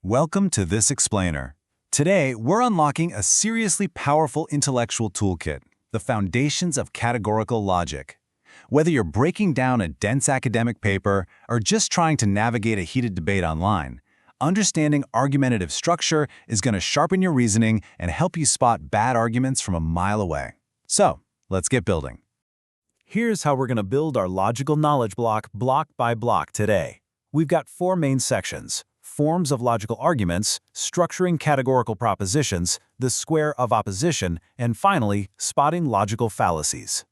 Welcome to This Explainer. Today, we're unlocking a seriously powerful intellectual toolkit, the foundations of categorical logic. Whether you're breaking down a dense academic paper or just trying to navigate a heated debate online, understanding argumentative structure is going to sharpen your reasoning and help you spot bad arguments from a mile away. So, let's get building. Here's how we're going to build our logical knowledge block by block today. We've got 4 main sections: forms of logical arguments, structuring categorical propositions, the square of opposition, and finally, spotting logical fallacies.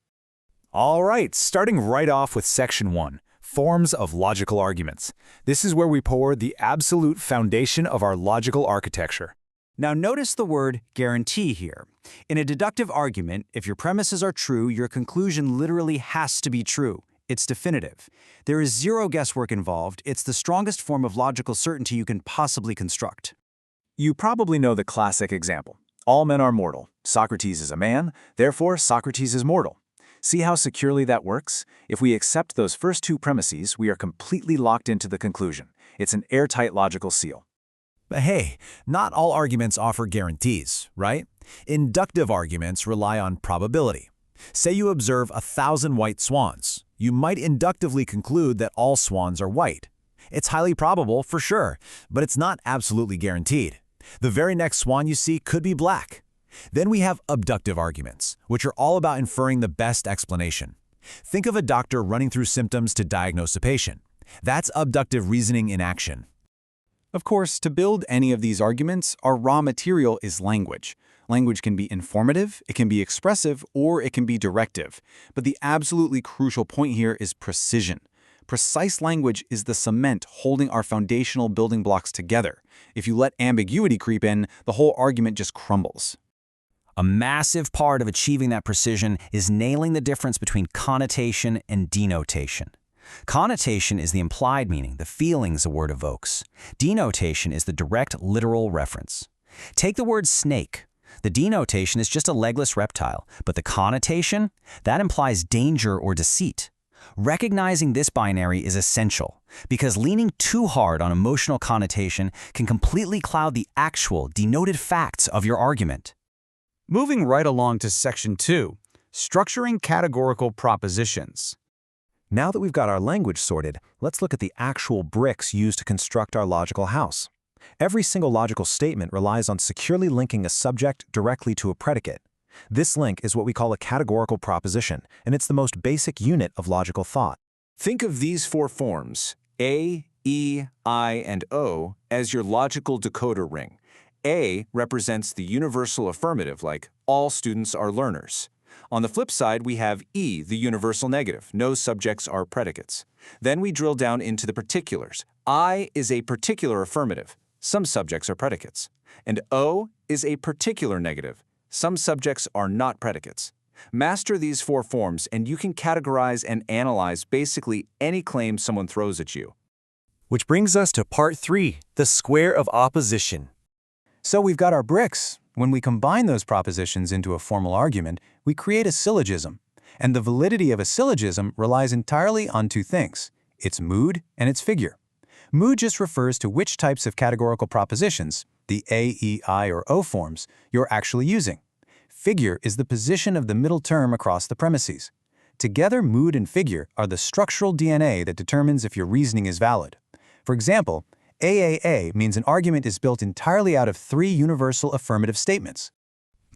All right, starting right off with Section 1, forms of logical arguments. This is where we pour the absolute foundation of our logical architecture. Now notice the word guarantee here. In a deductive argument, if your premises are true, your conclusion literally has to be true. It's definitive. There is zero guesswork involved. It's the strongest form of logical certainty you can possibly construct. You probably know the classic example. All men are mortal. Socrates is a man, therefore Socrates is mortal. See how securely that works? If we accept those first 2 premises, we are completely locked into the conclusion. It's an airtight logical seal. But hey, not all arguments offer guarantees, right? Inductive arguments rely on probability. Say you observe 1,000 white swans. You might inductively conclude that all swans are white. It's highly probable, for sure, but it's not absolutely guaranteed. The very next swan you see could be black. Then we have abductive arguments, which are all about inferring the best explanation. Think of a doctor running through symptoms to diagnose a patient. That's abductive reasoning in action. Of course, to build any of these arguments, our raw material is language. Language can be informative, it can be expressive, or it can be directive. But the absolutely crucial point here is precision. Precise language is the cement holding our foundational building blocks together. If you let ambiguity creep in, the whole argument just crumbles. A massive part of achieving that precision is nailing the difference between connotation and denotation. Connotation is the implied meaning, the feelings a word evokes. Denotation is the direct, literal reference. Take the word snake. The denotation is just a legless reptile, but the connotation, that implies danger or deceit. Recognizing this binary is essential, because leaning too hard on emotional connotation can completely cloud the actual, denoted facts of your argument. Moving right along to Section 2, structuring categorical propositions. Now that we've got our language sorted, let's look at the actual bricks used to construct our logical house. Every single logical statement relies on securely linking a subject directly to a predicate. This link is what we call a categorical proposition, and it's the most basic unit of logical thought. Think of these 4 forms, A, E, I, and O, as your logical decoder ring. A represents the universal affirmative, like all students are learners. On the flip side, we have E, the universal negative. No subjects are predicates. Then we drill down into the particulars. I is a particular affirmative. Some subjects are predicates. And O is a particular negative. Some subjects are not predicates. Master these 4 forms, and you can categorize and analyze basically any claim someone throws at you. Which brings us to part 3, the square of opposition. So we've got our bricks. When we combine those propositions into a formal argument, we create a syllogism. And the validity of a syllogism relies entirely on 2 things: its mood and its figure. Mood just refers to which types of categorical propositions, the A, E, I, or O forms, you're actually using. Figure is the position of the middle term across the premises. Together, mood and figure are the structural DNA that determines if your reasoning is valid. For example, AAA means an argument is built entirely out of 3 universal affirmative statements.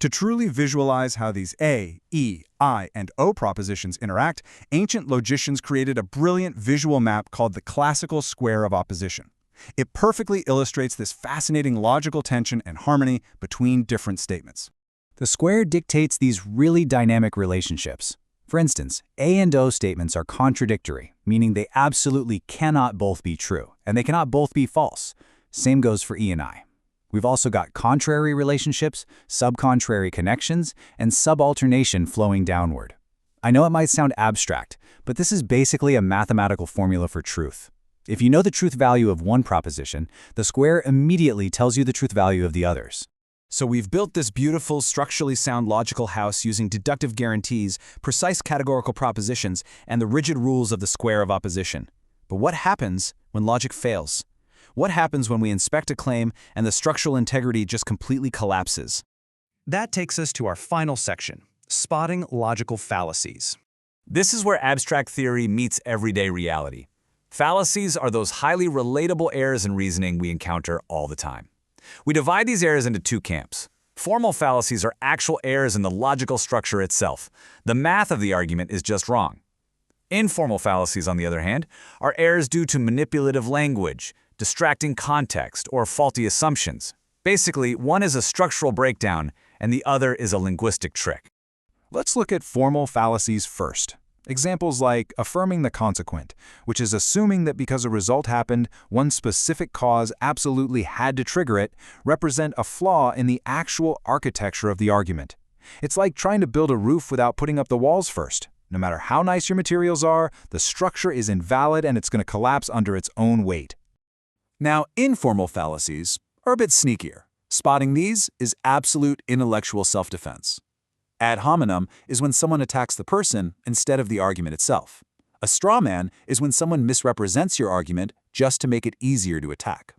To truly visualize how these A, E, I, and O propositions interact, ancient logicians created a brilliant visual map called the classical square of opposition. It perfectly illustrates this fascinating logical tension and harmony between different statements. The square dictates these really dynamic relationships. For instance, A and O statements are contradictory, meaning they absolutely cannot both be true, and they cannot both be false. Same goes for E and I. We've also got contrary relationships, subcontrary connections, and subalternation flowing downward. I know it might sound abstract, but this is basically a mathematical formula for truth. If you know the truth value of one proposition, the square immediately tells you the truth value of the others. So we've built this beautiful, structurally sound logical house using deductive guarantees, precise categorical propositions, and the rigid rules of the square of opposition. But what happens when logic fails? What happens when we inspect a claim and the structural integrity just completely collapses? That takes us to our final section, spotting logical fallacies. This is where abstract theory meets everyday reality. Fallacies are those highly relatable errors in reasoning we encounter all the time. We divide these errors into two camps. Formal fallacies are actual errors in the logical structure itself. The math of the argument is just wrong. Informal fallacies, on the other hand, are errors due to manipulative language, distracting context, or faulty assumptions. Basically, one is a structural breakdown and the other is a linguistic trick. Let's look at formal fallacies first. Examples like affirming the consequent, which is assuming that because a result happened, one specific cause absolutely had to trigger it, represent a flaw in the actual architecture of the argument. It's like trying to build a roof without putting up the walls first. No matter how nice your materials are, the structure is invalid and it's going to collapse under its own weight. Now, informal fallacies are a bit sneakier. Spotting these is absolute intellectual self-defense. Ad hominem is when someone attacks the person instead of the argument itself. A straw man is when someone misrepresents your argument just to make it easier to attack.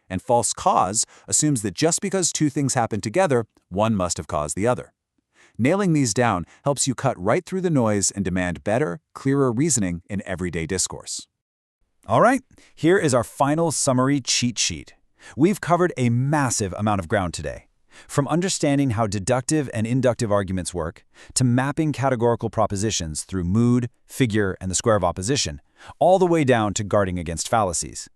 And false cause assumes that just because two things happen together, one must have caused the other. Nailing these down helps you cut right through the noise and demand better, clearer reasoning in everyday discourse. All right, here is our final summary cheat sheet. We've covered a massive amount of ground today. From understanding how deductive and inductive arguments work, to mapping categorical propositions through mood, figure, and the square of opposition, all the way down to guarding against fallacies.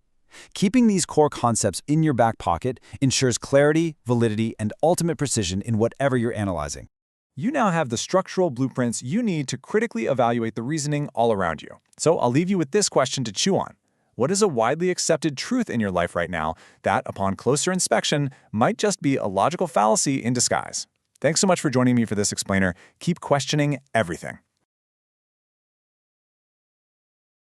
Keeping these core concepts in your back pocket ensures clarity, validity, and ultimate precision in whatever you're analyzing. You now have the structural blueprints you need to critically evaluate the reasoning all around you. So I'll leave you with this question to chew on. What is a widely accepted truth in your life right now that, upon closer inspection, might just be a logical fallacy in disguise? Thanks so much for joining me for this explainer. Keep questioning everything.